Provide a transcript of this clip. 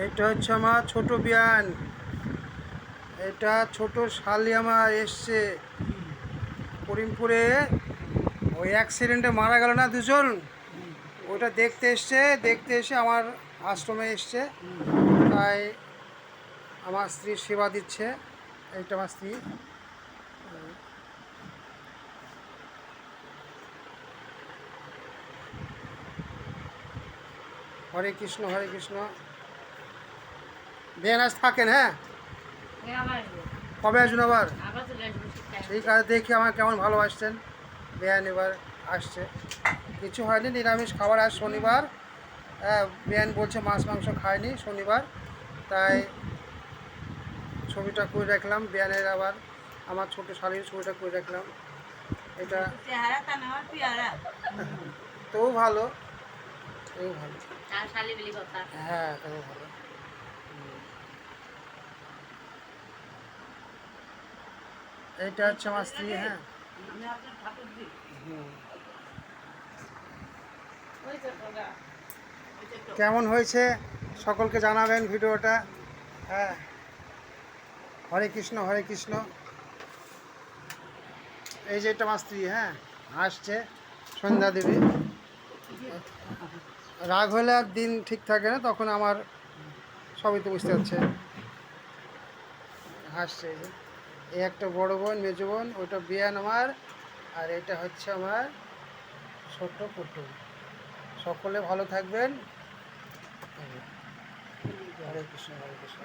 এটা হচ্ছে আমার ছোট বিয়ান। এটা ছোট শালি আমার এসছে করিমপুরে। ওই অ্যাক্সিডেন্টে মারা গেল না দুজন, ওইটা দেখতে এসছে। দেখতে এসে আমার আশ্রমে এসছে, তাই আমার স্ত্রীর সেবা দিচ্ছে। এইটা আমার স্ত্রী। হরে কৃষ্ণ হরে কৃষ্ণ। বেন আজ থাকেন, হ্যাঁ? কবে আসবেন আবার? ঠিক আছে, দেখি আমার কেমন ভালোবাসছেন। বেয়ান এবার আসছে, কিছু হয়নি, নিরামিষ খাবার। আজ শনিবার। হ্যাঁ, বেয়ান বলছে মাছ মাংস খায়নি শনিবার, তাই ছবিটা করে রাখলাম বেয়ানের। আবার আমার ছোট শালীর ছবিটা করে রাখলাম। এটা তবু ভালো, তবু ভালো। হ্যাঁ, তবু ভালো। এইটা হচ্ছে আমার স্ত্রী। হ্যাঁ, কেমন হয়েছে সকলকে জানাবেন ভিডিওটা। হ্যাঁ, হরে কৃষ্ণ হরে কৃষ্ণ। এই যে এটা আমার স্ত্রী। হ্যাঁ, আসছে সন্ধ্যা দেবী। রাগ হলে আর দিন ঠিক থাকে না, তখন আমার সবই তো বুঝতে পারছে। হাসছে। এই যে এই একটা বড় বোন, মেজো বোন, ওইটা বিয়ান আমার, আর এটা হচ্ছে আমার ছোট্ট পুটুল। সকলে ভালো থাকবেন। হরে কৃষ্ণ হরে কৃষ্ণ।